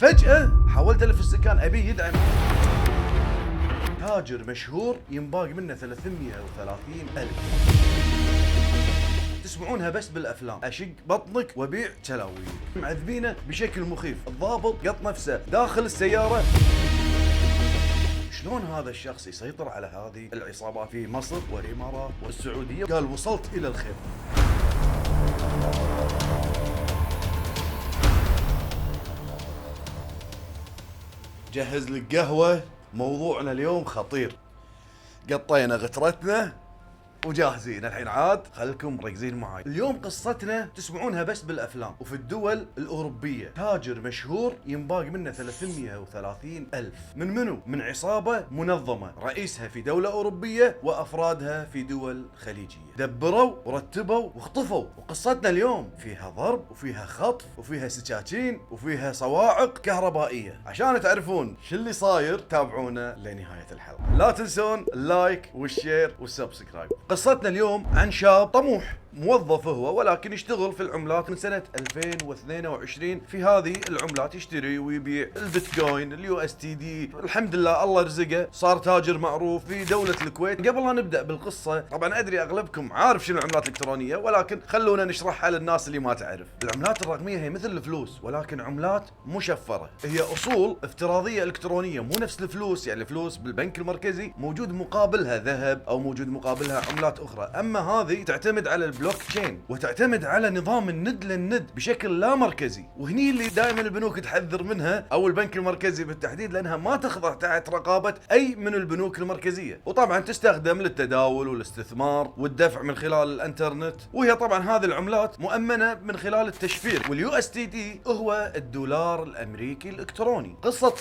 فجأة حولت له في السكان ابيه يدعم تاجر مشهور ينباق منه 330 ألف. تسمعونها بس بالافلام، اشق بطنك وبيع كلاوي. معذبينه بشكل مخيف، الضابط قط نفسه داخل السيارة. شلون هذا الشخص يسيطر على هذه العصابات في مصر والامارات والسعودية؟ قال وصلت الى الخير. جهز لك قهوة، موضوعنا اليوم خطير. قطينا غترتنا وجاهزين الحين، عاد خلكم مركزين معاي. اليوم قصتنا تسمعونها بس بالافلام وفي الدول الاوروبيه. تاجر مشهور ينباق منه 330 الف. من منو؟ من عصابه منظمه رئيسها في دوله اوروبيه وافرادها في دول خليجيه. دبروا ورتبوا واخطفوا. وقصتنا اليوم فيها ضرب وفيها خطف وفيها سكاكين وفيها صواعق كهربائيه. عشان تعرفون شو اللي صاير تابعونا لنهايه الحلقه. لا تنسون اللايك والشير والسبسكرايب. قصتنا اليوم عن شاب طموح، موظف هو ولكن يشتغل في العملات من سنة 2022 في هذه العملات، يشتري ويبيع البيتكوين، اليو اس تي دي. الحمد لله الله رزقه، صار تاجر معروف في دولة الكويت. قبل لا نبدأ بالقصة، طبعا أدري أغلبكم عارف شنو العملات الإلكترونية، ولكن خلونا نشرحها للناس اللي ما تعرف. العملات الرقمية هي مثل الفلوس ولكن عملات مشفرة، هي أصول افتراضية إلكترونية، مو نفس الفلوس. يعني الفلوس بالبنك المركزي موجود مقابلها ذهب أو موجود مقابلها عملات أخرى، أما هذه تعتمد على البلوك تشين وتعتمد على نظام الند للند بشكل لا مركزي. وهني اللي دائما البنوك تحذر منها او البنك المركزي بالتحديد، لانها ما تخضع تحت رقابة اي من البنوك المركزية، وطبعا تستخدم للتداول والاستثمار والدفع من خلال الانترنت. وهي طبعا هذه العملات مؤمنة من خلال التشفير. واليو اس تي دي هو الدولار الامريكي الالكتروني. قصة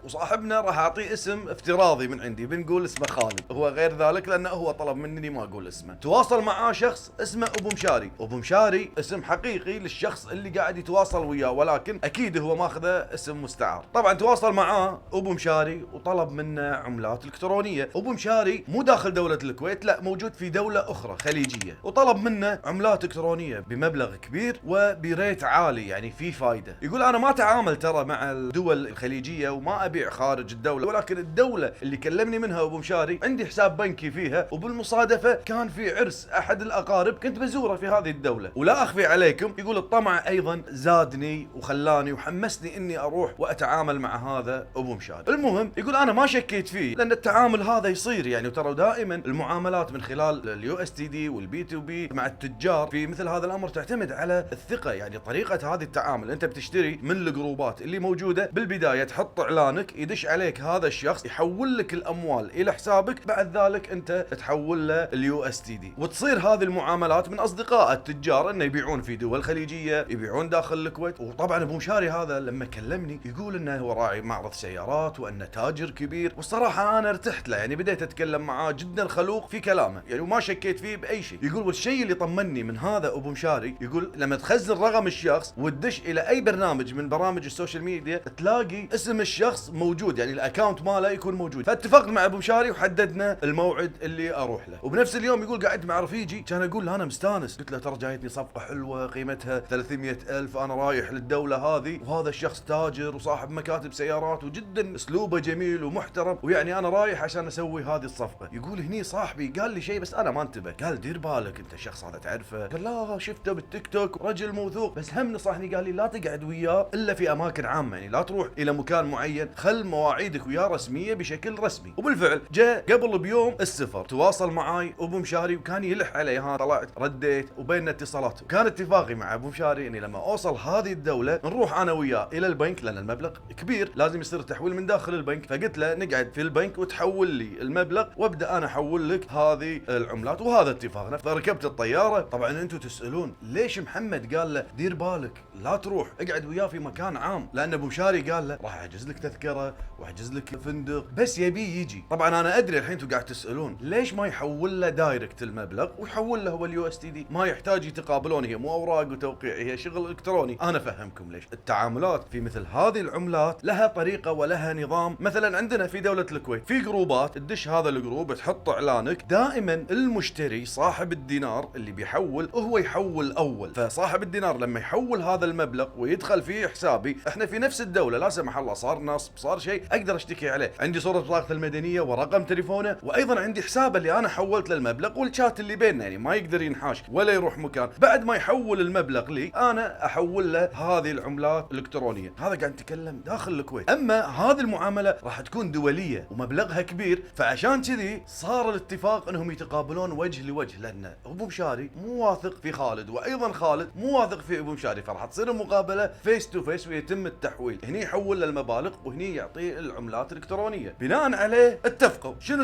صاحبنا راح اعطيه اسم افتراضي من عندي، بنقول اسمه خالد، هو غير ذلك لانه هو طلب مني ما اقول اسمه. تواصل معاه شخص اسمه ابو مشاري. ابو مشاري اسم حقيقي للشخص اللي قاعد يتواصل وياه، ولكن اكيد هو ماخذه اسم مستعار. طبعا تواصل معاه ابو مشاري وطلب منه عملات الكترونيه. ابو مشاري مو داخل دوله الكويت، لا موجود في دوله اخرى خليجيه، وطلب منه عملات الكترونيه بمبلغ كبير وبريت عالي، يعني في فايده. يقول انا ما اتعامل ترى مع الدول الخليجيه وما ابيع خارج الدوله، ولكن الدوله اللي كلمني منها ابو مشاري عندي حساب بنكي فيها، وبالمصادفه كان في عرس احد الاقارب كنت بزوره في هذه الدولة. ولا أخفي عليكم، يقول الطمع أيضا زادني وخلاني وحمسني إني أروح وأتعامل مع هذا أبو مشاري. المهم يقول أنا ما شكيت فيه، لأن التعامل هذا يصير يعني، وترى دائما المعاملات من خلال اليو اس تي دي والبي تو بي مع التجار في مثل هذا الأمر تعتمد على الثقة. يعني طريقة هذه التعامل، أنت بتشتري من الجروبات اللي موجودة بالبداية، تحط إعلانك، يدش عليك هذا الشخص يحول لك الأموال إلى حسابك، بعد ذلك أنت تحول له اليو اس تي دي، وتصير هذه المعاملات من اصدقاء التجار انه يبيعون في دول خليجيه، يبيعون داخل الكويت. وطبعا ابو مشاري هذا لما كلمني يقول انه هو راعي معرض سيارات وانه تاجر كبير، والصراحه انا ارتحت له، يعني بديت اتكلم معاه جدا خلوق في كلامه، يعني وما شكيت فيه باي شيء. يقول والشيء اللي طمني من هذا ابو مشاري، يقول لما تخزن رقم الشخص وتدش الى اي برنامج من برامج السوشيال ميديا تلاقي اسم الشخص موجود، يعني الاكونت ماله يكون موجود. فاتفقت مع ابو مشاري وحددنا الموعد اللي اروح له. وبنفس اليوم يقول قعدت مع رفيجي، كان اقول له انا مستانس، قلت له ترى جايتني صفقه حلوه قيمتها 300 الف، انا رايح للدوله هذه، وهذا الشخص تاجر وصاحب مكاتب سيارات وجدا اسلوبه جميل ومحترم، ويعني انا رايح عشان اسوي هذه الصفقه. يقول هني صاحبي قال لي شيء بس انا ما انتبه، قال دير بالك انت الشخص هذا تعرفه؟ قال لا شفته بالتيك توك، رجل موثوق، بس هم نصحني قال لي لا تقعد وياه الا في اماكن عامه، يعني لا تروح الى مكان معين، خل مواعيدك وياه رسميه بشكل رسمي. وبالفعل جاء قبل بيوم السفر، تواصل معاي ابو مشاري وكان يلح علي، ها طلعت رديت وبيننا اتصالات. وكان اتفاقي مع ابو مشاري اني لما اوصل هذه الدوله نروح انا وياه الى البنك، لان المبلغ كبير لازم يصير تحويل من داخل البنك. فقلت له نقعد في البنك وتحول لي المبلغ وابدا انا احول لك هذه العملات، وهذا اتفاقنا. فركبت الطياره. طبعا انتم تسالون ليش محمد قال له دير بالك لا تروح اقعد وياه في مكان عام؟ لان ابو مشاري قال له راح احجز لك تذكره واحجز لك فندق بس يبي يجي. طبعا انا ادري الحين انتم قاعد تسالون ليش ما يحول له دايركت المبلغ ويحول له هو اليو اس تي دي، ما يحتاج يتقابلون، هي مو اوراق وتوقيع، هي شغل الكتروني. انا افهمكم ليش. التعاملات في مثل هذه العملات لها طريقه ولها نظام. مثلا عندنا في دوله الكويت في جروبات، تدش هذا الجروب تحط اعلانك، دائما المشتري صاحب الدينار اللي بيحول هو يحول اول، فصاحب الدينار لما يحول هذا المبلغ ويدخل في حسابي، احنا في نفس الدوله لا سمح الله صار نصب صار شيء اقدر اشتكي عليه، عندي صوره بطاقه المدنيه ورقم تليفونه، وايضا عندي حسابه اللي انا حولت له المبلغ والشات اللي بيننا، يعني ما يقدر ينحاش ولا يروح مكان. بعد ما يحول المبلغ لي انا احول له هذه العملات الالكترونيه. هذا قاعد نتكلم داخل الكويت. اما هذه المعامله راح تكون دوليه ومبلغها كبير، فعشان كذي صار الاتفاق انهم يتقابلون وجه لوجه، لان ابو مشاري مو واثق في خالد، وايضا خالد مو واثق في ابو مشاري، فراح تصير المقابله فيس تو فيس ويتم التحويل. هني يحول له المبالغ وهني يعطيه العملات الالكترونيه. بناء عليه اتفقوا. شنو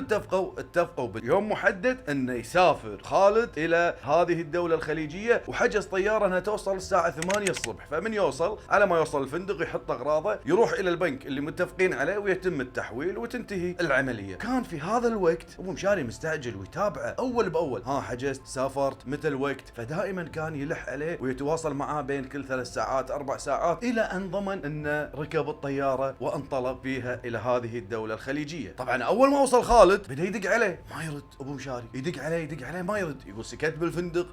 اتفقوا باليوم محدد انه يسافر خالد الى هذه الدوله الخليجيه، وحجز طياره انها توصل الساعه 8 الصبح، فمن يوصل على ما يوصل الفندق يحط اغراضه يروح الى البنك اللي متفقين عليه ويتم التحويل وتنتهي العمليه. كان في هذا الوقت ابو مشاري مستعجل ويتابعه اول باول، ها حجزت سافرت متى الوقت، فدائما كان يلح عليه ويتواصل معاه بين كل 3 ساعات 4 ساعات، الى ان ضمن انه ركب الطياره وانطلق فيها الى هذه الدوله الخليجيه. طبعا اول ما وصل خالد بدا يدق عليه ما يرد، ابو مشاري يدق عليه ما يرد، يقول سكت بالفندق،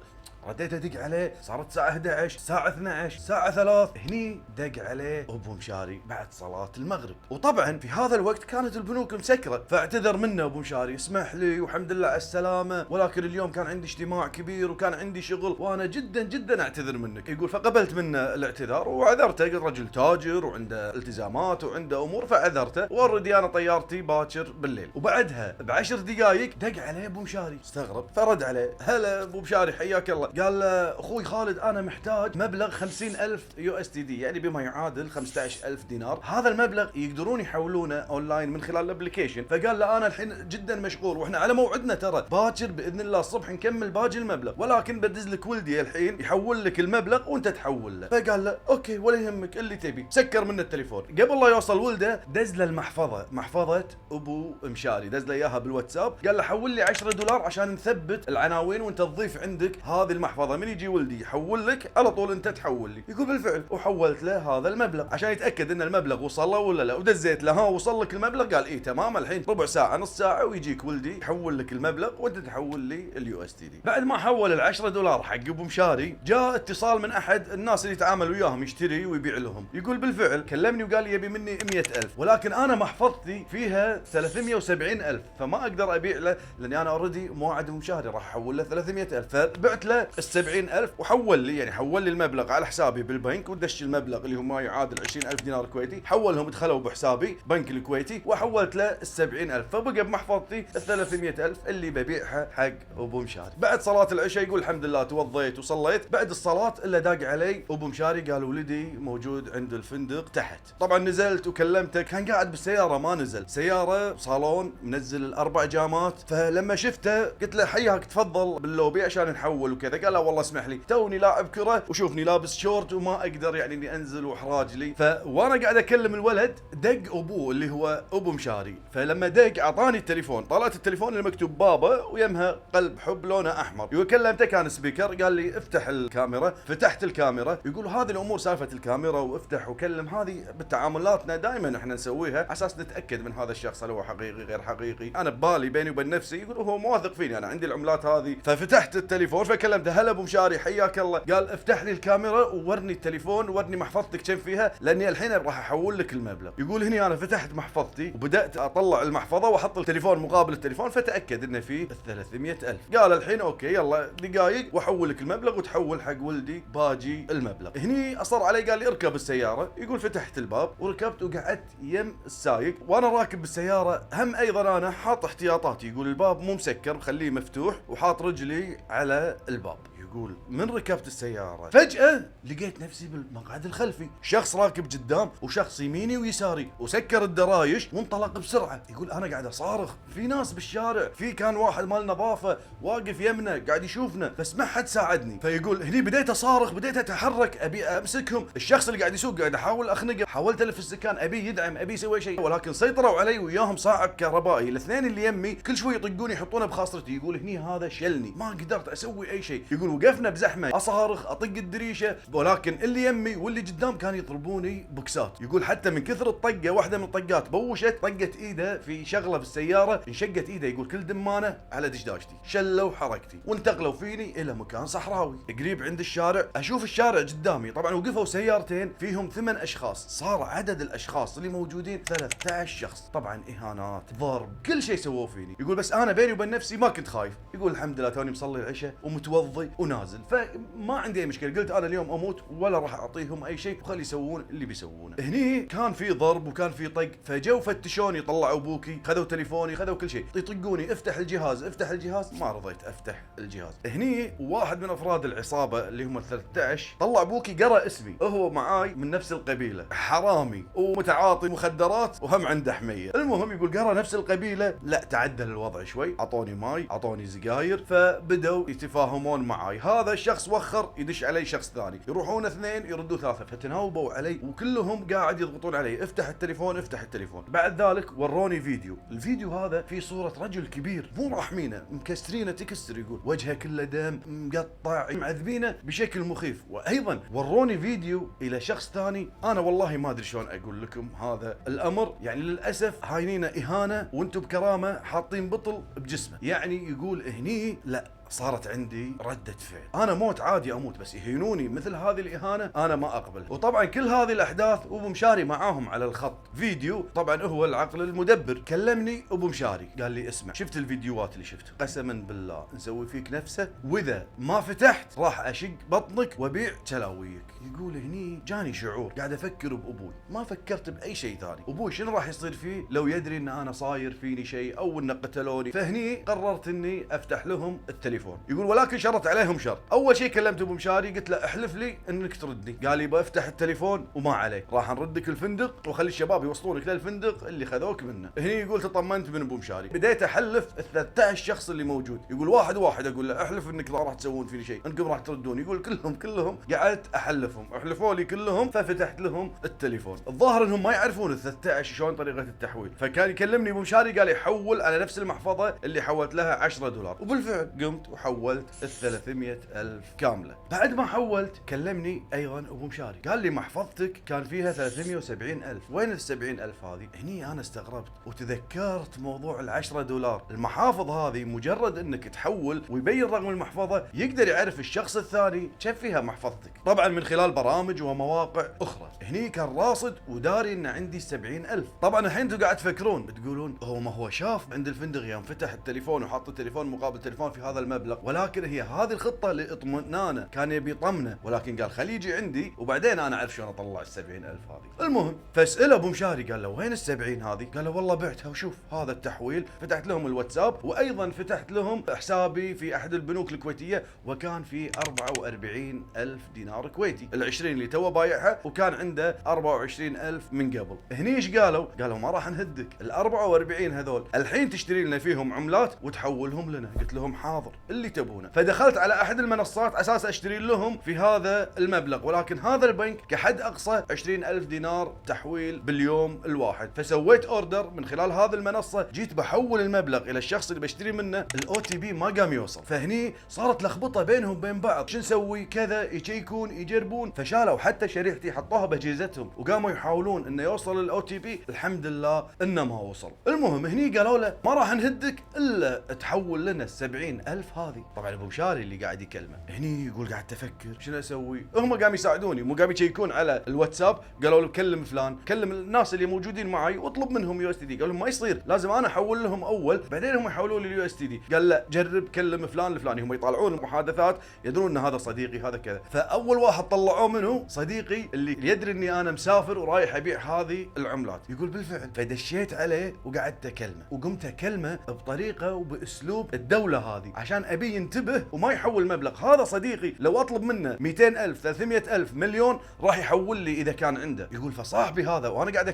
رديت ادق عليه، صارت الساعه 11 الساعه 12 الساعه 3، هني دق عليه ابو مشاري بعد صلاه المغرب. وطبعا في هذا الوقت كانت البنوك مسكره، فاعتذر منه ابو مشاري، اسمح لي والحمد لله على السلامه، ولكن اليوم كان عندي اجتماع كبير وكان عندي شغل وانا جدا جدا اعتذر منك. يقول فقبلت منه الاعتذار وعذرته، قلت رجل تاجر وعنده التزامات وعنده امور، فعذرته، واوريدي انا طيارتي باكر بالليل. وبعدها ب10 دقائق دق عليه ابو مشاري، استغرب فرد عليه، هلا ابو مشاري حياك الله. قال له اخوي خالد انا محتاج مبلغ 50,000 يو اس تي دي، يعني بما يعادل 15,000 دينار، هذا المبلغ يقدرون يحولونه اونلاين من خلال الابلكيشن. فقال له انا الحين جدا مشغول واحنا على موعدنا ترى باكر باذن الله الصبح نكمل باقي المبلغ، ولكن بدز لك ولدي الحين يحول لك المبلغ وانت تحول له. فقال له اوكي ولا يهمك اللي تبي. سكر منه التليفون. قبل لا يوصل ولده دز له المحفظه، محفظه ابو مشاري، دز له اياها بالواتساب، قال له حول لي $10 عشان نثبت العناوين وانت تضيف عندك هذه المحفظه، من يجي ولدي يحول لك على طول انت تحول لي. يقول بالفعل وحولت له هذا المبلغ عشان يتاكد ان المبلغ وصل له ولا لا، ودزيت له ها وصل لك المبلغ، قال ايه تمام الحين ربع ساعه نص ساعه ويجيك ولدي يحول لك المبلغ وانت تحول لي اليو اس تي دي. بعد ما حول $10 حق ابو مشاري جاء اتصال من احد الناس اللي يتعامل وياهم يشتري ويبيع لهم، يقول بالفعل كلمني وقال لي يبي مني 100,000 ولكن انا محفظتي فيها 370,000 فما اقدر ابيع له لاني انا اوريدي موعد ابو مشاري راح احول له 300,000، فبعت له 70,000 وحول لي، يعني حول لي المبلغ على حسابي بالبنك ودش المبلغ اللي هو ما يعادل 20,000 دينار كويتي، حولهم دخلوا بحسابي بنك الكويتي وحولت له 70,000، فبقى بمحفظتي 300,000 اللي ببيعها حق ابو مشاري. بعد صلاة العشاء يقول الحمد لله توضيت وصليت، بعد الصلاة الا داق علي ابو مشاري قال ولدي موجود عند الفندق تحت. طبعا نزلت وكلمته، كان قاعد بالسيارة ما نزل، سيارة صالون منزل ال4 جامات، فلما شفته قلت له حياك تفضل باللوبي عشان نحول وكذا، قال لا والله اسمح لي توني لاعب كرة وشوفني لابس شورت وما اقدر يعني اني انزل واحراج لي، وانا قاعد اكلم الولد دق ابوه اللي هو ابو مشاري، فلما دق اعطاني التليفون، طلعت التليفون اللي مكتوب بابا ويمها قلب حب لونه احمر، يقول كلمته كان سبيكر، قال لي افتح الكاميرا، فتحت الكاميرا، يقول هذه الامور سالفه الكاميرا وافتح وكلم هذه بتعاملاتنا دائما احنا نسويها على اساس نتاكد من هذا الشخص هل هو حقيقي غير حقيقي، انا ببالي بيني وبين نفسي يقول هو مو واثق فيني انا عندي العملات هذه، ففتحت التليفون فكلمته هلا ابو مشاري حياك الله، قال افتح لي الكاميرا وورني التليفون وورني محفظتك كم فيها لاني الحين راح احول لك المبلغ. يقول هني انا فتحت محفظتي وبدات اطلع المحفظه واحط التليفون مقابل التليفون فتاكد انه فيه 300,000، قال الحين اوكي يلا دقائق واحول لك المبلغ وتحول حق ولدي باجي المبلغ. هني اصر علي قال لي اركب السياره، يقول فتحت الباب وركبت وقعدت يم السايق، وانا راكب بالسياره هم ايضا انا حاط احتياطاتي، يقول الباب مو مسكر مخليه مفتوح وحاط رجلي على الباب. يقول من ركبت السيارة فجأة لقيت نفسي بالمقعد الخلفي، شخص راكب قدام وشخص يميني ويساري، وسكر الدرايش وانطلق بسرعة. يقول أنا قاعد أصارخ، في ناس بالشارع، في كان واحد مال نظافة واقف يمنا قاعد يشوفنا، بس ما حد ساعدني. فيقول هني بديت أصارخ، بديت أتحرك أبي أمسكهم، الشخص اللي قاعد يسوق قاعد أحاول أخنقه، حاولت ألف السكان أبي يدعم أبي يسوي شيء، ولكن سيطروا علي وياهم صاعق كهربائي. الاثنين اللي يمي كل شوي يطقوني يحطونه بخاصرتي. يقول هني هذا شلني، ما قدرت أسوي أي شيء. يقول وقفنا بزحمة أصارخ أطق الدريشة، ولكن اللي يمي واللي قدام كانوا يضربوني بوكسات. يقول حتى من كثر الطقة واحدة من الطقات بوشت، طقت إيده في شغلة بالسيارة انشقت إيده. يقول كل دمانة على دشداشتي، شلوا حركتي وانتقلوا فيني إلى مكان صحراوي قريب عند الشارع. أشوف الشارع قدامي، طبعا وقفوا سيارتين فيهم 8 أشخاص، صار عدد الأشخاص اللي موجودين 13 شخص. طبعا إهانات، ضرب، كل شيء سووه فيني. يقول بس أنا بيني وبين نفسي ما كنت خايف. يقول الحمد لله توني مصلي العشاء ومتوضي ونازل، فما عندي أي مشكلة. قلت أنا اليوم أموت ولا راح أعطيهم أي شيء، وخلي يسوون اللي بيسوونه. هني كان في ضرب وكان في طق، فجو فتشوني، طلعوا ابوكي، خذوا تليفوني، خذوا كل شيء، يطقوني افتح الجهاز افتح الجهاز. ما رضيت افتح الجهاز. هني واحد من افراد العصابه اللي هم 13 طلع ابوكي قرأ اسمي، هو معاي من نفس القبيله، حرامي ومتعاطي مخدرات وهم عنده حميه. المهم يقول قرأ نفس القبيله، لا تعدل الوضع شوي، اعطوني ماي اعطوني سجاير، فبدوا يتفاهمون معاي. هذا الشخص وخر يدش علي شخص ثاني، يروحون اثنين يردوا ثلاثه، فتناوبوا علي وكلهم قاعد يضغطون علي افتح التليفون افتح التليفون. بعد ذلك وروني فيديو، الفيديو هذا فيه صورة رجل كبير مو راحمينه، مكسرينه تكسر، يقول وجهه كله دم، مقطع، معذبينه بشكل مخيف. وايضا وروني فيديو الى شخص ثاني، انا والله ما ادري شلون اقول لكم هذا الامر، يعني للاسف هاينينه اهانة وانتم بكرامة حاطين بطل بجسمه. يعني يقول هني لا صارت عندي ردة فعل، أنا موت عادي أموت، بس يهينوني مثل هذه الإهانة أنا ما أقبل. وطبعا كل هذه الأحداث أبو مشاري معاهم على الخط فيديو، طبعا هو العقل المدبر. كلمني أبو مشاري قال لي اسمع شفت الفيديوهات اللي شفتها، قسما بالله نسوي فيك نفسه، وإذا ما فتحت راح أشق بطنك وبيع كلاويك. يقول هني جاني شعور، قاعد أفكر بأبوي، ما فكرت بأي شيء ثاني. أبوي شنو راح يصير فيه لو يدري إن أنا صاير فيني شيء أو إن قتلوني؟ فهني قررت إني أفتح لهم التليفون. يقول ولكن شرط عليهم شرط. اول شيء كلمت ابو مشاري قلت له احلف لي انك تردني، قال لي بفتح التليفون وما عليك، راح نردك الفندق وخلي الشباب يوصلونك للفندق اللي خذوك منه. هني يقول تطمنت من ابو مشاري، بديت احلف ال 13 شخص اللي موجود. يقول واحد واحد اقول له احلف انك ما راح تسوون فيني شيء، انكم راح تردون. يقول كلهم قعدت احلفهم، احلفوا لي كلهم، ففتحت لهم التليفون. الظاهر انهم ما يعرفون ال 13 شلون طريقه التحويل، فكان يكلمني ابو مشاري قال لي حول على نفس المحفظه اللي حولت لها 10 دولار، وبالفعل قمت وحولت ال 300,000 كاملة. بعد ما حولت كلمني أيضا أبو مشاري قال لي محفظتك كان فيها 370,000، وين ال 70,000 هذه؟ هني أنا استغربت وتذكرت موضوع ال10 دولار. المحافظ هذه مجرد أنك تحول ويبين رقم المحفظة يقدر يعرف الشخص الثاني كيف فيها محفظتك، طبعا من خلال برامج ومواقع أخرى. هني كان راصد وداري أن عندي 70,000. طبعا الحين أنتم قاعد تفكرون بتقولون هو ما هو شاف عند الفندق يوم فتح التليفون وحط التليفون مقابل تليفون في هذا المبلغ، ولكن هي هذه الخطة لاطمئنانه، كان يبي يطمنه، ولكن قال خليه يجي عندي وبعدين انا اعرف شلون اطلع ال70,000 هذه. المهم فاسأله ابو مشاري قال له وين ال70 هذه؟ قال له والله بعتها وشوف هذا التحويل. فتحت لهم الواتساب وايضا فتحت لهم حسابي في احد البنوك الكويتية، وكان في 44,000 دينار كويتي، ال20 اللي تو بايعها، وكان عنده 24,000 من قبل. هني ايش قالوا؟ قالوا ما راح نهدك، ال44 هذول الحين تشتري لنا فيهم عملات وتحولهم لنا. قلت لهم حاضر اللي تبونه. فدخلت على احد المنصات اساس اشتري لهم في هذا المبلغ، ولكن هذا البنك كحد اقصى 20,000 دينار تحويل باليوم الواحد. فسويت اوردر من خلال هذه المنصة، جيت بحول المبلغ الى الشخص اللي بشتري منه، الاو تي بي ما قام يوصل. فهني صارت لخبطة بينهم وبين بعض، شو نسوي كذا، يشيكون يجربون، فشالوا حتى شريحتي حطوها باجهزتهم وقاموا يحاولون انه يوصل الاو تي بي. الحمد لله انه ما وصل. المهم هني قالوا له ما راح نهدك الا تحول لنا 70,000 هذه. طبعا ابو مشاري اللي قاعد يكلمه هني يقول قاعد تفكر شنو اسوي. هم قاموا يساعدوني، مو قاموا يشيكون على الواتساب، قالوا له كلم فلان، كلم الناس اللي موجودين معي واطلب منهم يو اس دي. قالوا ما يصير، لازم انا احول لهم اول بعدين هم يحولوا لي اليو اس دي. قال لا جرب كلم فلان الفلاني، هم يطالعون المحادثات يدرون ان هذا صديقي هذا كذا. فاول واحد طلعوه منه صديقي اللي يدري اني انا مسافر ورايح ابيع هذه العملات. يقول بالفعل فدشيت عليه وقعدت اكلمه، وقمت اكلمه بطريقه وباسلوب الدوله هذه عشان انا ابي ينتبه وما يحول مبلغ. هذا صديقي لو اطلب منه 200,000 300,000 مليون راح يحول لي اذا كان عنده. يقول فصاحبي هذا وانا قاعد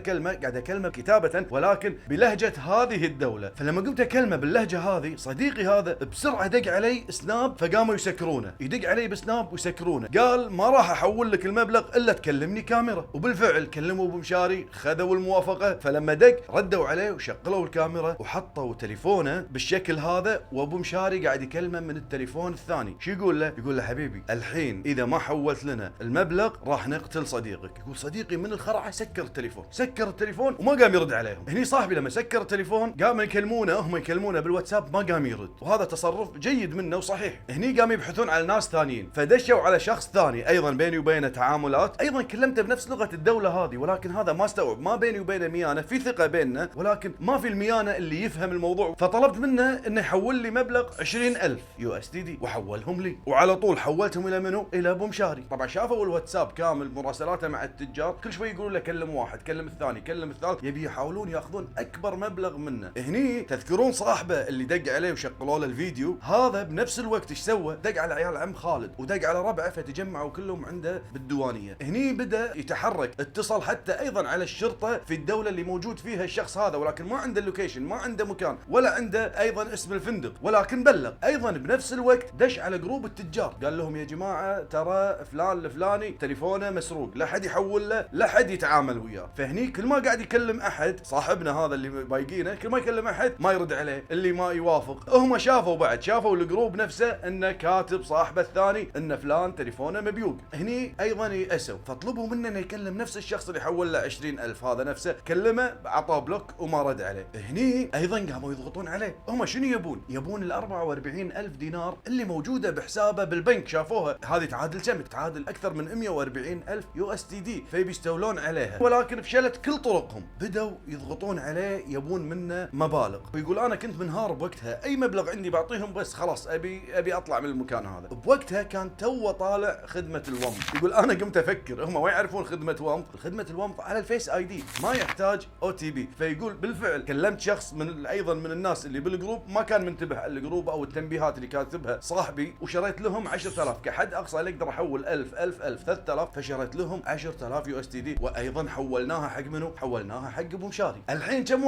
اكلمه كتابه ولكن بلهجه هذه الدوله، فلما قمت اكلمه باللهجه هذه صديقي هذا بسرعه دق علي سناب، فقاموا يسكرونه، يدق علي بسناب ويسكرونه. قال ما راح احول لك المبلغ الا تكلمني كاميرا. وبالفعل كلموا ابو مشاري، خذوا الموافقه، فلما دق ردوا عليه وشغلوا الكاميرا وحطوا تليفونه بالشكل هذا، وابو مشاري قاعد يكلمه من التليفون الثاني. شو يقول له؟ يقول له حبيبي الحين اذا ما حولت لنا المبلغ راح نقتل صديقك. يقول صديقي من الخرعه سكر التليفون وما قام يرد عليهم. هني صاحبي لما سكر التليفون قام هم يكلمونه بالواتساب ما قام يرد، وهذا تصرف جيد منه وصحيح. هني قام يبحثون على ناس ثانيين، فدشوا على شخص ثاني ايضا بيني وبينه تعاملات، ايضا كلمته بنفس لغه الدوله هذه، ولكن هذا ما استوعب، ما بيني وبينه ميانه، في ثقه بيننا ولكن ما في الميانه اللي يفهم الموضوع. فطلبت منه انه يحول لي مبلغ 20,000 USDT وحولهم لي، وعلى طول حولتهم الى منو؟ الى ابو مشاري. طبعا شافوا الواتساب كامل مراسلاته مع التجار، كل شوي يقولون له كلم واحد، كلم الثاني، كلم الثالث، يبي يحاولون ياخذون اكبر مبلغ منه. هني تذكرون صاحبه اللي دق عليه وشغلوا له الفيديو، هذا بنفس الوقت ايش سوى؟ دق على عيال عم خالد ودق على ربعه، فتجمعوا كلهم عنده بالديوانيه. هني بدا يتحرك، اتصل حتى ايضا على الشرطه في الدوله اللي موجود فيها الشخص هذا، ولكن ما عنده اللوكيشن، ما عنده مكان، ولا عنده ايضا اسم الفندق، ولكن بلغ. ايضا بنفس الوقت دش على جروب التجار، قال لهم يا جماعه ترى فلان الفلاني تليفونه مسروق، لا حد يحول له، لا حد يتعامل وياه. فهني كل ما قاعد يكلم احد، صاحبنا هذا اللي بايقينه كل ما يكلم احد ما يرد عليه، اللي ما يوافق. هم شافوا الجروب نفسه انه كاتب صاحبه الثاني ان فلان تليفونه مبيوق. هني ايضا يأسوا، فطلبوا منه انه يكلم نفس الشخص اللي حول له 20,000 هذا نفسه، كلمه عطاه بلوك وما رد عليه. هني ايضا قاموا يضغطون عليه. هم شنو يبون ال 44,000 دينار اللي موجوده بحسابه بالبنك، شافوها هذه تعادل كم؟ تعادل اكثر من 140,000 USDT، فيبي يستولون عليها، ولكن فشلت كل طرقهم. بدوا يضغطون عليه يبون منه مبالغ، ويقول انا كنت منهار بوقتها، اي مبلغ عندي بعطيهم بس خلاص ابي اطلع من المكان هذا. بوقتها كان تو طالع خدمه الومض. يقول انا قمت افكر هم ما يعرفون خدمه الومض على الفيس اي دي، ما يحتاج OTP. فيقول بالفعل كلمت شخص ايضا من الناس اللي بالجروب، ما كان منتبه على الجروب او التنبيهات اللي كاتبها صاحبي، وشريت لهم 10,000 كحد اقصى اللي اقدر احول 1000 3000، فشريت لهم 10,000 USDT، وايضا حولناها حق منو؟ حولناها حق ابو مشاري. الحين كم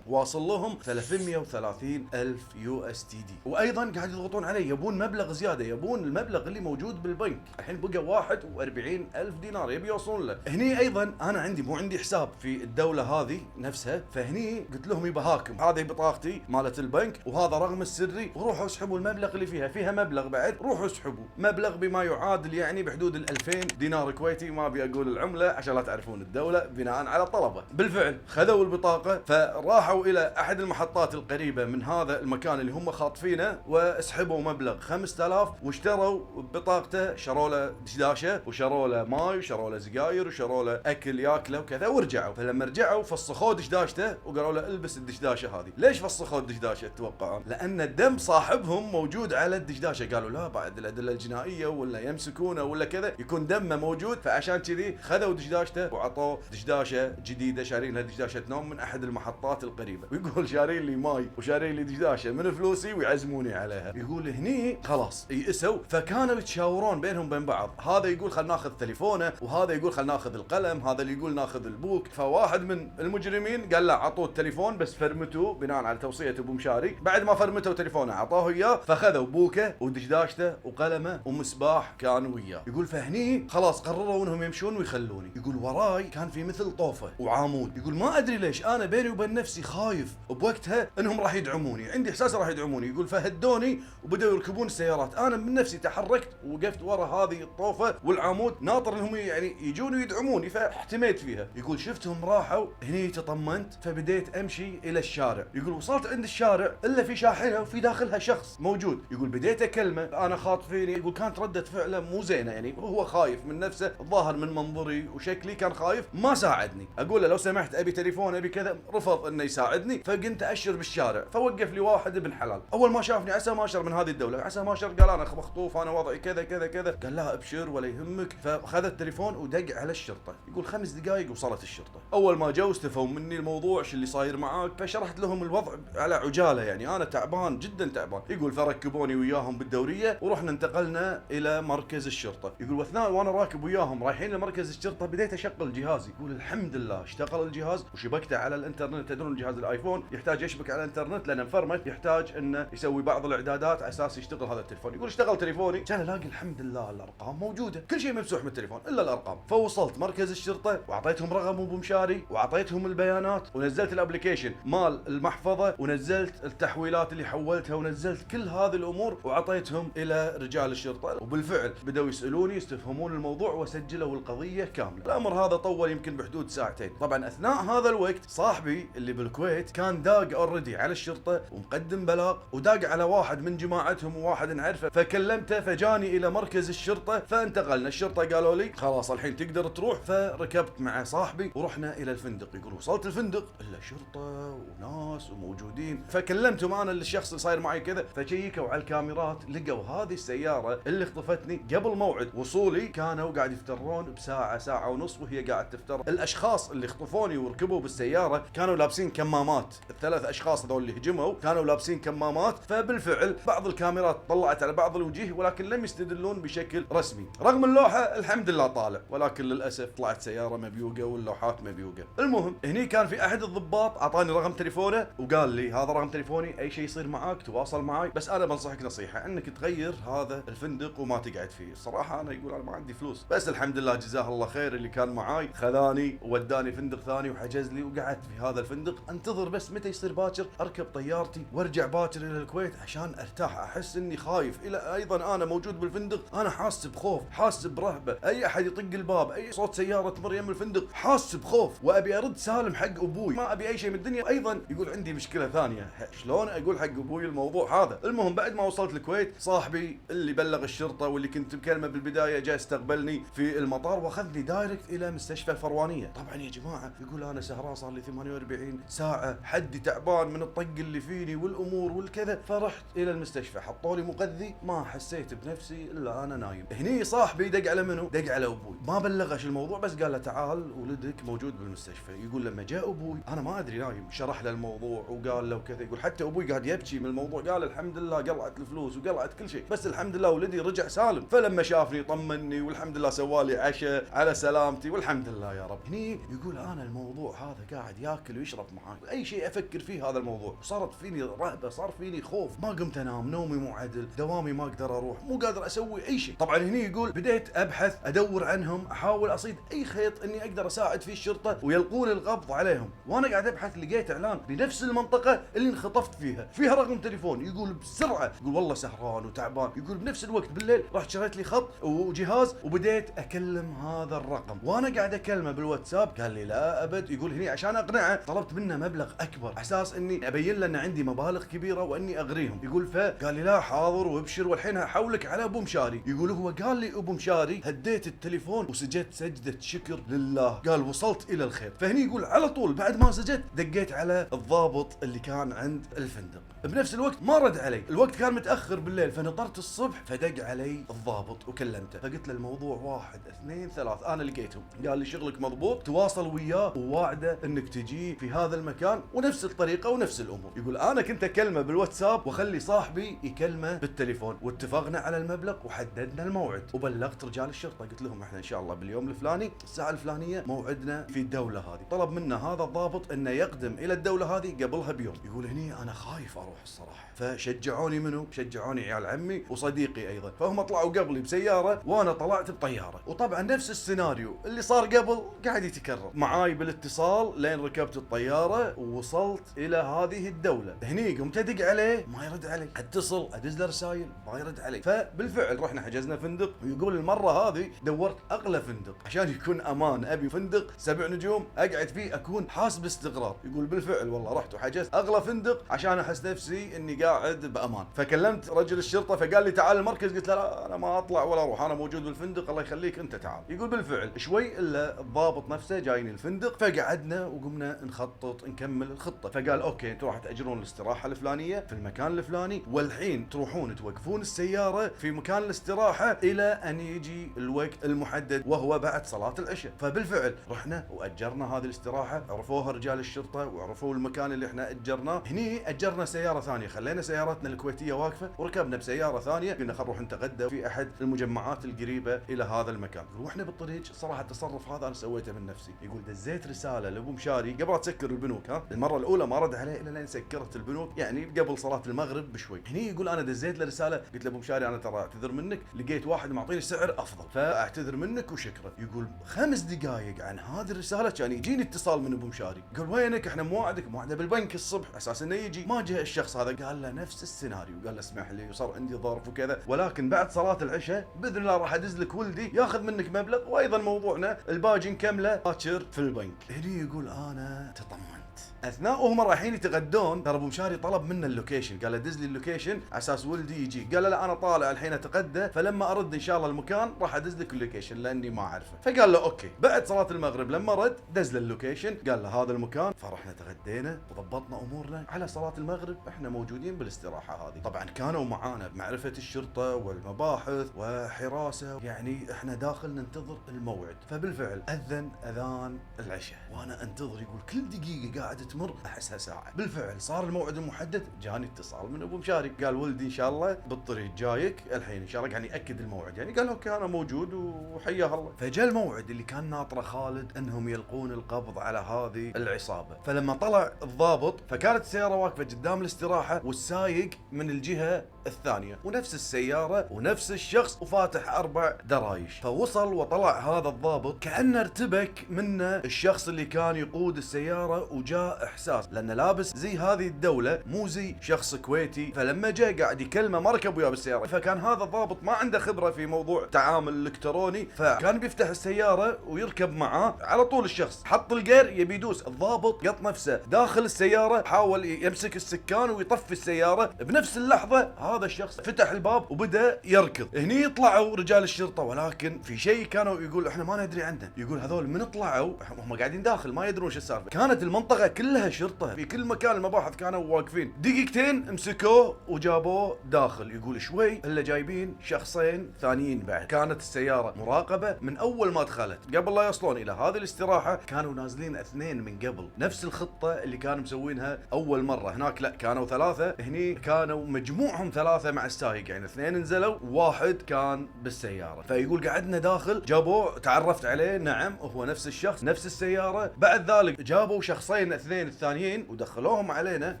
واصل لهم 330,000 USDT، وايضا قاعد يضغطون عليه يبون مبلغ زياده، يبون المبلغ اللي موجود بالبنك. الحين بقى 41,000 دينار يبي يوصلون له. هني ايضا انا مو عندي حساب في الدوله هذه نفسها، فهني قلت لهم يبا هاكم هذه بطاقتي مالت البنك وهذا رقم السري، وروحوا اسحبوا المبلغ اللي فيها مبلغ بعد، روحوا اسحبوا مبلغ بما يعادل يعني بحدود 2000 دينار كويتي، ما ابي اقول العمله عشان لا تعرفون الدوله بناء على طلبه. بالفعل خذوا البطاقه، فراحوا الى احد المحطات القريبه من هذا المكان اللي هم خاطفينه، واسحبوا مبلغ 5000، واشتروا بطاقته، شروا له دشداشه وشروا له ماي وشروا له سجاير وشروا له اكل ياكله وكذا، ورجعوا. فلما رجعوا فسخوا دشداشته وقالوا له البس الدشداشه هذه. ليش فسخوا الدشداشه تتوقعون؟ لان الدم صاحبهم موجود على الدشداشه، قالوا لا بعد الادله الجنائيه ولا يمسكونه ولا كذا يكون دمه موجود، فعشان كذي خذوا دشداشته وعطوه دشداشه جديده، شارين دشداشه نوم من احد المحطات القريبه. ويقول شارين لي ماي وشارين لي دشداشه من فلوسي ويعزموني عليها. يقول هني خلاص يئسوا، فكانوا يتشاورون بينهم بين بعض، هذا يقول خل ناخذ تليفونه، وهذا يقول خل ناخذ القلم، هذا اللي يقول ناخذ البوك. فواحد من المجرمين قال لا عطوه التليفون بس فرمتوه بناء على توصيه ابو مشاري. بعد ما فرمتوا تليفونه عطوه اياه، فخذوا بوكه ودشداشته وقلمه ومصباح كانوا وياه. يقول فهني خلاص قرروا انهم يمشون ويخلوني. يقول وراي كان في مثل طوفه وعامود. يقول ما ادري ليش انا بيني وبين نفسي خايف بوقتها انهم راح يدعموني، عندي احساس راح يدعموني. يقول فهدوني وبداوا يركبون السيارات، انا من نفسي تحركت ووقفت ورا هذه الطوفه والعمود ناطر انهم يعني يجون ويدعموني، فاحتميت فيها. يقول شفتهم راحوا، هني تطمنت فبديت امشي الى الشارع. يقول وصلت عند الشارع الا في شاحنه وفي داخلها شخص موجود. يقول بديت اكلمه انا خاطفيني. يقول كانت رده فعله مو زينه، يعني هو خايف من نفسه، الظاهر من منظري وشكلي كان خايف، ما ساعدني. اقول له لو سمحت ابي تليفون ابي كذا، رفض انه يساعدني. فقمت اشر بالشارع، فوقف لي واحد ابن حلال، اول ما شافني عسى ما اشر من هذه الدوله، عسى ما اشر، قال انا مخطوف، انا وضعي كذا كذا كذا. قال لا ابشر ولا يهمك. فاخذ التليفون ودق على الشرطه. يقول 5 دقائق وصلت الشرطه. اول ما جو استفهموا مني الموضوع، شو اللي صاير معاك؟ فشرحت لهم الوضع على عجاله، يعني انا تعبان جدا تعبان. يقول فركبوني وياهم بالدوريه ورحنا انتقلنا الى مركز الشرطه. يقول واثناء وانا راكب وياهم رايحين لمركز الشرطه بديت اشغل جهازي. يقول الحمد لله اشتغل الجهاز وشبكته على الانترنت. تدرون جهاز الايفون يحتاج يشبك على الانترنت لانه مفرمت، يحتاج انه يسوي بعض الاعدادات على اساس يشتغل هذا التليفون. يقول اشتغل تليفوني كان الاقي الحمد لله الارقام موجوده، كل شيء ممسوح من التليفون الا الارقام. فوصلت مركز الشرطه واعطيتهم رقم ابو مشاري واعطيتهم البيانات ونزلت الابلكيشن مال المحفظه ونزلت التحويلات اللي حولتها ونزلت كل هذه الامور واعطيتهم الى رجال الشرطه. وبالفعل بداوا يسالوني يستفهمون الموضوع وسجلوا القضيه كامله. الامر هذا طول يمكن بحدود ساعتين. طبعا اثناء هذا الوقت صاحبي اللي بالكويت كان داق اوريدي على الشرطه ومقدم بلاغ وداق على واحد من جماعتهم وواحد نعرفه، فكلمته فجاني الى مركز الشرطه فانتقلنا. الشرطه قالوا لي خلاص الحين تقدر تروح. فركبت مع صاحبي ورحنا الى الفندق. يقول وصلت الفندق الا شرطه وناس وموجودين. فكلمتهم انا الشخص اللي صاير معي كذا، فشيكوا على الكاميرات لقوا هذه السياره اللي اخطفتني قبل موعد وصولي كانوا قاعد يفترون بساعه ساعه ونص وهي قاعد تفتر. الاشخاص اللي خطفوني وركبوا بالسياره كانوا لابسين كمامات. الثلاث اشخاص هذول اللي هجموا كانوا لابسين كمامات. فبالفعل بعض الكاميرات طلعت على بعض الوجيه ولكن لم يستدلون بشكل رسمي. رغم اللوحه الحمد لله طالع، ولكن للاسف طلعت سياره مبيوقه واللوحات مبيوقه. المهم هني كان في احد الضباط اعطاني رقم تليفونه وقال لي هذا رقم تليفوني، اي شيء يصير معاك تواصل معي، بس انا بنصحك نصيحه انك تغير هذا الفندق وما تقعد فيه. الصراحه انا يقول انا ما عندي فلوس، بس الحمد لله جزاه الله خير اللي كان معاي خذاني ووداني فندق ثاني وحجز لي وقعدت في هذا الفندق انتظر بس متى يصير باكر اركب طيارتي وارجع باكر الى الكويت عشان ارتاح. احس اني خايف. الى ايضا انا موجود بالفندق انا حاسس بخوف، حاسس برهبه، اي احد يطق الباب، اي صوت سياره تمر يم الفندق حاسس بخوف وابي ارد سالم حق ابوي، ما ابي اي شيء من الدنيا. ايضا يقول عندي مشكله ثانيه، شلون اقول حق ابوي الموضوع هذا. المهم بعد ما وصلت الكويت صاحبي اللي بلغ الشرطه واللي كنت بكلمه بالبدايه جاء استقبلني في المطار واخذني دايركت الى مستشفى الفروانيه. طبعا يا جماعه يقول انا سهران صار لي 48 ساعه، حدي تعبان من الطق اللي فيني والامور والكذا. فرحت الى المستشفى حطوا لي مغذي، ما حسيت بنفسي الا انا نايم. هني صاحبي دق على منو؟ دق على ابوي. ما بلغش الموضوع بس قال له تعال ولدك موجود بالمستشفى. يقول لما جاء ابوي انا ما ادري نايم، شرح له الموضوع وقال له كذا. يقول حتى ابوي قاعد يبكي من الموضوع، قال الحمد لله قلعت الفلوس وقلعت كل شيء بس الحمد لله ولدي رجع سالم. فلما شافني طمني والحمد لله سوالي عشاء على سلامتي والحمد لله يا رب. هني يقول انا الموضوع هذا قاعد ياكل ويشرب معاي، اي شيء افكر فيه هذا الموضوع. صارت فيني رهبه، صار فيني خوف، ما قمت انام، نومي مو عدل، دوامي ما اقدر اروح، مو قادر اسوي اي شيء. طبعا هني يقول بديت ابحث ادور عنهم، احاول اصيد اي خيط اني اقدر اساعد فيه الشرطه ويلقون القبض عليهم. وانا قاعد ابحث لقيت اعلان بنفس المنطقه اللي انخطفت فيها رقم تليفون. يقول بسرعه، يقول والله سهران وتعبان. يقول بنفس الوقت بالليل رحت شريت لي خط وجهاز وبديت اكلم هذا الرقم. وانا قاعد اكلمه بالواتساب قال لي لا ابد. يقول هني عشان اقنعه طلبت منه مبلغ اكبر اساس اني ابين له ان عندي مبالغ كبيره واني اغريهم. يقول فقال لي لا حاضر وابشر والحين هحولك على ابو مشاري. يقول هو قال لي ابو مشاري، هديت التليفون وسجدت سجده شكر لله. قال وصلت الى الخير. فهني يقول على طول بعد ما سجدت دقيت على الضابط اللي كان عند الفندق. بنفس الوقت ما رد علي، الوقت كان متاخر بالليل فنطرت الصبح فدق علي الضابط وكلمته فقلت له الموضوع 1 2 3 انا لقيتهم. قال لي شغلك مضبوط، تواصل وياه وواعده انك تجي في هذا المكان ونفس الطريقه ونفس الامور. يقول انا كنت اكلمه بالواتساب واخلي صاحبي يكلمه بالتليفون واتفقنا على المبلغ وحددنا الموعد وبلغت رجال الشرطه قلت لهم احنا ان شاء الله باليوم الفلاني الساعه الفلانيه موعدنا في الدوله هذه. طلب منا هذا الضابط انه يقدم الى الدوله هذه قبلها بيوم. يقول هني انا خايف اروح الصراحه، فشجعوني منو؟ شجعوني عيال عمي وصديقي ايضا، فهم طلعوا قبلي بسياره وانا طلعت بطياره. وطبعا نفس السيناريو اللي صار قبل قاعد يتكرر معاي بالاتصال لين ركبت الطياره ووصلت الى هذه الدوله. هني قمت ادق عليه ما يرد علي، اتصل ادز له رسائل ما يرد علي. فبالفعل رحنا حجزنا فندق. ويقول المره هذه دورت اغلى فندق عشان يكون امان، ابي فندق 7 نجوم اقعد فيه اكون حاس باستقرار. يقول بالفعل والله رحت وحجزت اغلى فندق عشان احس نفسي اني قاعد بامان. فكلمت رجل الشرطه فقال لي تعال المركز. قلت له لا انا ما اطلع ولا اروح، انا موجود بالفندق الله يخليك انت تعال. يقول بالفعل شوي الا الضابط نفسه جايني الفندق فقعدنا وقمنا نخطط نكمل الخطه. فقال اوكي انتم راح تاجرون الاستراحه الفلانيه في المكان الفلاني والحين تروحون توقفون السياره في مكان الاستراحه الى ان يجي الوقت المحدد وهو بعد صلاه العشاء. فبالفعل رحنا واجرنا هذه الاستراحه، عرفوها رجال الشرطه وعرفوا المكان اللي احنا اجرناه. هني اجرنا سياره ثانيه، خلينا سياره سيارتنا الكويتيه واقفه وركبنا بسياره ثانيه، قلنا خلينا نروح نتغدى في احد المجمعات القريبه الى هذا المكان. واحنا بالطريق صراحه التصرف هذا انا سويته من نفسي. يقول دزيت رساله لابو مشاري قبل لا تسكر البنوك، المره الاولى ما رد عليه الا لين سكرت البنوك، يعني قبل صلاه المغرب بشوي. هني يقول انا دزيت له رساله، قلت له ابو مشاري انا ترى اعتذر منك، لقيت واحد معطيني سعر افضل فاعتذر منك وشكرا. يقول 5 دقائق عن هذه الرساله كان يجيني اتصال من ابو مشاري، قال وينك؟ احنا موعده بالبنك الصبح اساس انه يجي، ما جاء الشخص هذا. قال له نفس السيناريو، قال له اسمح لي وصار عندي ظرف وكذا، ولكن بعد صلاه العشاء باذن الله راح ادز لك ولدي ياخذ منك مبلغ، وايضا موضوعنا الباقي نكمله باكر في البنك. هني يقول انا تطمنت. اثناء وهم رايحين يتغدون ترى ابو مشاري طلب منه اللوكيشن، قال له دز لي اللوكيشن على اساس ولدي يجي. قال له لا انا طالع الحين اتغدى، فلما ارد ان شاء الله المكان راح ادز لك اللوكيشن لاني ما اعرفه. فقال له اوكي. بعد صلاه المغرب لما رد دز له اللوكيشن، قال له هذا المكان. فرحنا تغدينا وضبطنا امورنا. على صلاه المغرب احنا موجودين بالاستراحه هذه، طبعا كانوا معانا بمعرفه الشرطه والمباحث وحراسه، يعني احنا داخل ننتظر الموعد. فبالفعل اذن اذان العشاء وانا انتظر، يقول كل دقيقه قاعد تمر احسها ساعه. بالفعل صار الموعد المحدد، جاني اتصال من ابو مشاري قال ولدي ان شاء الله بالطريق جايك الحين ان شاء الله، يعني ياكد الموعد، يعني قال اوكي انا موجود وحياه الله. فجاء الموعد اللي كان ناطره خالد انهم يلقون القبض على هذه العصابه. فلما طلع الضابط فكانت السياره واقفه قدام الاستراحه والسايق من الجهه الثانيه، ونفس السياره ونفس الشخص وفاتح 4 درايش. فوصل وطلع هذا الضابط كأنه ارتبك منه الشخص اللي كان يقود السياره، وجاء احساس لانه لابس زي هذه الدوله مو زي شخص كويتي، فلما جاء قاعد يكلمه ما ركب وياه بالسياره. فكان هذا الضابط ما عنده خبره في موضوع تعامل الالكتروني، فكان بيفتح السياره ويركب معاه على طول. الشخص حط الجير يبي يدوس، الضابط قط نفسه داخل السياره، حاول يمسك السكان ويطفي السياره. بنفس اللحظه هذا الشخص فتح الباب وبدا يركض. هني طلعوا رجال الشرطه، ولكن في شيء كانوا يقول احنا ما ندري عنه. يقول هذول من طلعوا هم قاعدين داخل ما يدرون شو السالفه. كانت المنطقه كلها شرطه، في كل مكان المباحث كانوا واقفين. دقيقتين مسكوه وجابوه داخل. يقول شوي الا جايبين شخصين ثانيين بعد. كانت السياره مراقبه من اول ما دخلت، قبل لا يوصلون الى هذه الاستراحه كانوا نازلين 2 من قبل، نفس الخطه اللي كانوا مسوينها اول مره. هناك لا كانوا 3، هني كانوا مجموعهم 3 مع السايق، يعني 2 نزلوا وواحد كان بالسياره. فيقول قعدنا داخل، جابوه تعرفت عليه، نعم هو نفس الشخص نفس السياره. بعد ذلك جابوا شخصين 2 الثانيين ودخلوهم علينا.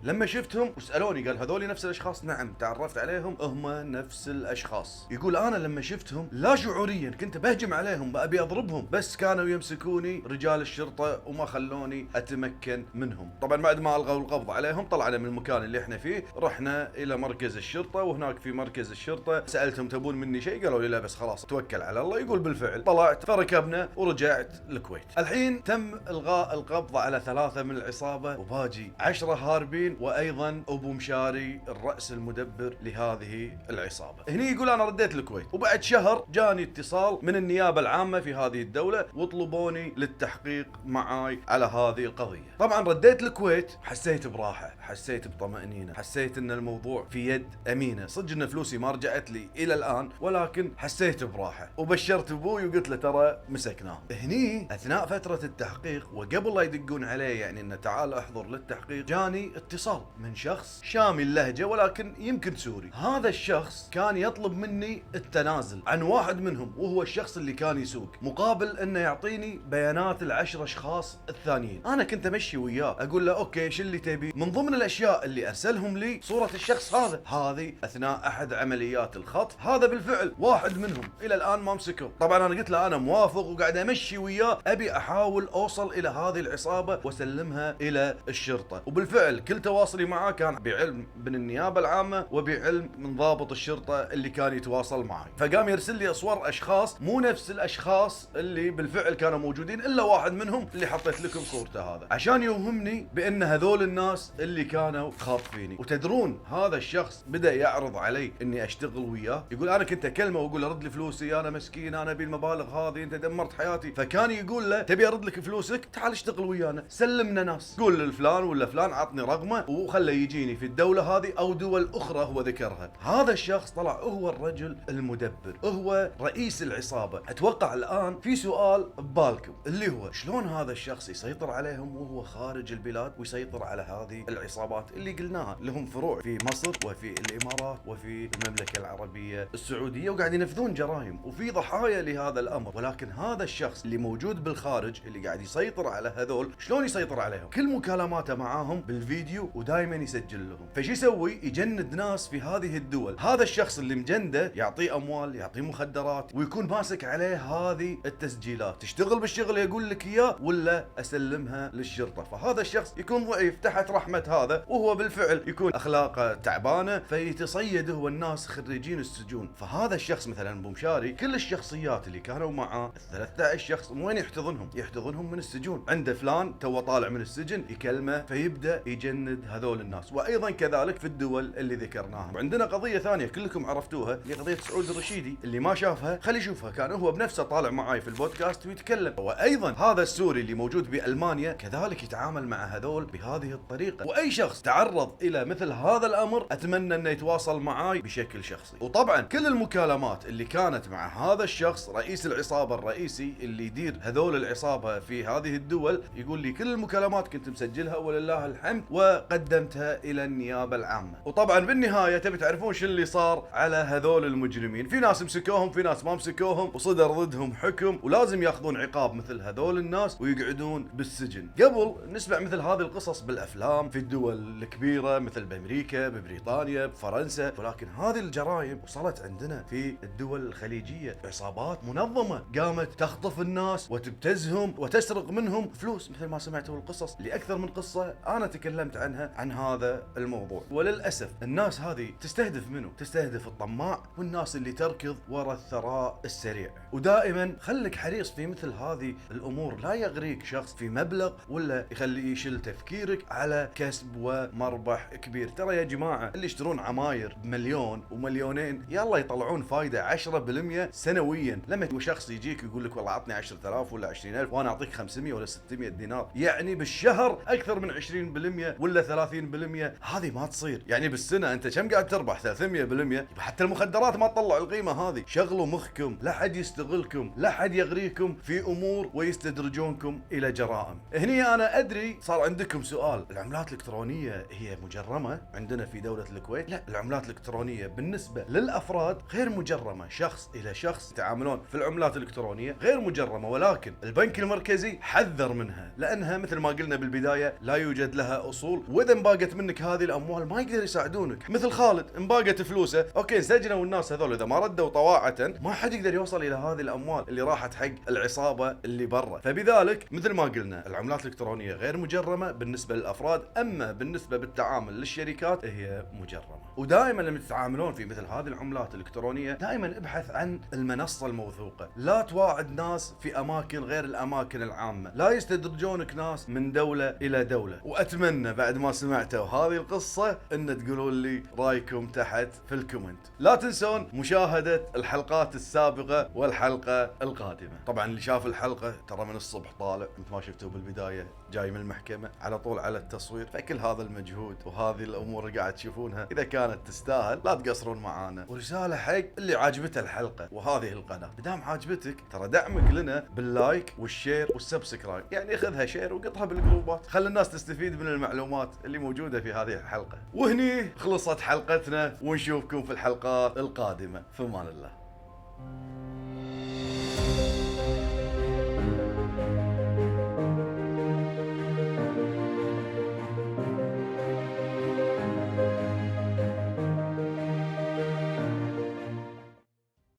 لما شفتهم وسالوني قال هذول نفس الاشخاص؟ نعم تعرفت عليهم هم نفس الاشخاص. يقول انا لما شفتهم لا شعوريا كنت بهجم عليهم ابي اضربهم، بس كانوا يمسكوني رجال الشرطه وما خلوني اتمكن منهم. طبعا بعد ما الغوا القبض عليهم طلعنا من المكان اللي احنا فيه، رحنا الى مركز الشرطه، وهناك في مركز الشرطه سالتهم تبون مني شيء؟ قالوا لي لا بس خلاص توكل على الله. يقول بالفعل طلعت فركبنا ورجعت الكويت. الحين تم الغاء القبض على 3 من العصابه، وباجي 10 هاربين، وايضا ابو مشاري الراس المدبر لهذه العصابه. هني يقول انا رديت الكويت، وبعد شهر جاني اتصال من النيابه العامه في هذه الدوله وطلبوني للتحقيق معاي على هذه القضيه. طبعا رديت الكويت، حسيت براحه، حسيت بطمأنينه، حسيت ان الموضوع في يد امينه. صدق ان فلوسي ما رجعت لي الى الان، ولكن حسيت براحه. وبشرت ابوي وقلت له ترى مسكناه. هني اثناء فتره التحقيق وقبل لا يدقون عليه يعني انه تعال احضر للتحقيق، جاني اتصال من شخص شامي اللهجه ولكن يمكن سوري. هذا الشخص كان يطلب مني التنازل عن واحد منهم وهو الشخص اللي كان يسوق، مقابل انه يعطيني بيانات ال10 اشخاص الثانيين. انا كنت امشي وياه اقول له اوكي شو اللي تبي؟ من ضمن الاشياء اللي ارسلهم لي صوره الشخص هذا، هذه اثناء احد عمليات الخطف. هذا بالفعل واحد منهم، الى الان ما مسكوه. طبعا انا قلت له انا موافق وقاعد امشي وياه، ابي احاول اوصل الى هذه العصابه واسلمها الى الشرطه. وبالفعل كل تواصلي معاه كان بعلم من النيابه العامه وبعلم من ضابط الشرطه اللي كان يتواصل معي. فقام يرسل لي صور اشخاص مو نفس الاشخاص اللي بالفعل كانوا موجودين، الا واحد منهم اللي حطيت لكم صورته هذا، عشان يوهمني بان هذول الناس اللي كانوا خاطفيني. وتدرون هذا الشخص بدا يعرض علي اني اشتغل وياه، يقول انا كنت اكلمه واقول له رد لي فلوسي، انا مسكين، انا ابي المبالغ هذه، انت دمرت حياتي. فكان يقول له تبي ارد لك فلوسك، تعال اشتغل ويانا، سلمنا ناس، قول لفلان ولا فلان عطني رقمه وخله يجيني في الدوله هذه او دول اخرى هو ذكرها. هذا الشخص طلع هو الرجل المدبر، هو رئيس العصابه. اتوقع الان في سؤال ببالكم اللي هو شلون هذا الشخص يسيطر عليهم وهو خارج البلاد ويسيطر على هذه العصابات اللي قلناها لهم فروع في مصر وفي الامارات وفي المملكه العربيه السعوديه، وقاعد ينفذون جرائم وفي ضحايا لهذا الامر. ولكن هذا الشخص اللي موجود بالخارج اللي قاعد يسيطر على هذول، شلون يسيطر عليهم؟ كل مكالماته معاهم بالفيديو ودائما يسجل لهم. فشي يسوي؟ يجند ناس في هذه الدول. هذا الشخص اللي مجنده يعطيه اموال، يعطيه مخدرات، ويكون ماسك عليه هذه التسجيلات. تشتغل بالشغل يقول لك اياه ولا اسلمها للشرطه؟ فهذا الشخص يكون ضعيف تحت رحمه هذا، وهو بالفعل يكون اخلاقه تعبانه، فيتصيد هو الناس خريجين السجون. فهذا الشخص مثلا ابو مشاري، كل الشخصيات اللي كانوا معاه 13 شخص وين يحتضنهم؟ يحتضنهم من السجون. عنده فلان تو طالع من السجن يكلمه فيبدا يجند هذول الناس. وايضا كذلك في الدول اللي ذكرناها. وعندنا قضيه ثانيه كلكم عرفتوها، هي قضيه سعود الرشيدي. اللي ما شافها خلي يشوفها، كان هو بنفسه طالع معاي في البودكاست ويتكلم. وايضا هذا السوري اللي موجود بالمانيا كذلك يتعامل مع هذول بهذه الطريقه. واي شخص تعرض الى مثل هذا الامر اتمنى انه يتواصل معاي بشكل شخصي. وطبعا كل المكالمات اللي كانت مع هذا الشخص رئيس العصابه الرئيسي اللي يدير هذول العصابه في هذه الدول، يقول لي كل المكالمات كنت مسجلها ولله الحمد وقدمتها الى النيابه العامه. وطبعا بالنهايه تبي تعرفون شو اللي صار على هذول المجرمين؟ في ناس مسكوهم، في ناس ما مسكوهم، وصدر ضدهم حكم ولازم ياخذون عقاب مثل هذول الناس ويقعدون بالسجن. قبل نسمع مثل هذه القصص بالافلام في الدول الكبيره مثل بامريكا، ببريطانيا، بفرنسا، ولكن هذه الجرائم وصلت عندنا في الدول الخليجيه. عصابات منظمه قامت تخطف الناس وتبتزهم وتسرق منهم فلوس، مثل ما سمعتوا القصص لاكثر من قصه انا تكلمت عنها عن هذا الموضوع. وللاسف الناس هذه تستهدف منه؟ تستهدف الطماع والناس اللي تركض وراء الثراء السريع. ودائما خليك حريص في مثل هذه الامور، لا يغريك شخص في مبلغ ولا يخلي يشل تفكيرك على كسب ومربح كبير. ترى يا جماعه اللي يشترون عماير بمليون ومليونين يلا يطلعون فايده 10% سنويا. لما شخص يجيك يقول لك والله عطني 10,000 ولا 20,000 وانا اعطيك 500 ولا 600 دينار، يعني بالشهر اكثر من 20% ولا 30%. هذه ما تصير. يعني بالسنه انت كم قاعد تربح؟ 300%. حتى المخدرات ما تطلع القيمه هذه. شغلوا مخكم، لا حد يستغلكم، لا حد يغريكم في امور ويستدرجونكم الى جرائم. هني انا ادري صار عندكم سؤال، العملات الالكترونيه هي مجرمه عندنا في دوله الكويت؟ لا، العملات الالكترونيه بالنسبه للافراد غير مجرمه، شخص الى شخص يتعاملون في العملات الالكترونيه غير مجرمه. ولكن البنك المركزي حذر منها لانها مثل ما قلنا بالبدايه لا يوجد لها اصول، واذا انباقت منك هذه الاموال ما يقدر يساعدونك. مثل خالد انباقت فلوسه، اوكي سجنوا الناس هذول، اذا ما ردوا طواعه ما حد يقدر يوصل الى هذه الاموال اللي راحت حق العصابه اللي برا. فبذلك مثل ما قلنا العملات الالكترونيه غير مجرمه بالنسبه للافراد، اما بالنسبه بالتعامل للشركات هي مجرمه. ودائما لما تتعاملون في مثل هذه العملات الالكترونيه دائما ابحث عن المنصه الموثوقه، لا تواعد ناس في اماكن غير الاماكن العامه، لا يستدرجونك ناس من دوله الى دوله. واتمنى بعد ما سمعتوا هذه القصه ان تقولون لي رايكم تحت في الكومنت. لا تنسون مشاهده الحلقات السابقه والحلقه القادمه. طبعا اللي شاف الحلقه ترى من الصبح طالع مثل ما شفتوا بالبدايه، جاي من المحكمه على طول على التصوير، فكل هذا المجهود وهذه الامور اللي قاعد تشوفونها اذا كانت تستاهل لا تقصرون معانا. ورساله حق اللي عاجبته الحلقه وهذه القناه، بدام عاجبتك ترى دعمك لنا باللايك والشير والسبسكرايب، يعني خذها شير وقطها بالجروبات، خلي الناس تستفيد من المعلومات اللي موجوده في هذه الحلقه. وهني خلصت حلقتنا ونشوفكم في الحلقات القادمه. في امان الله.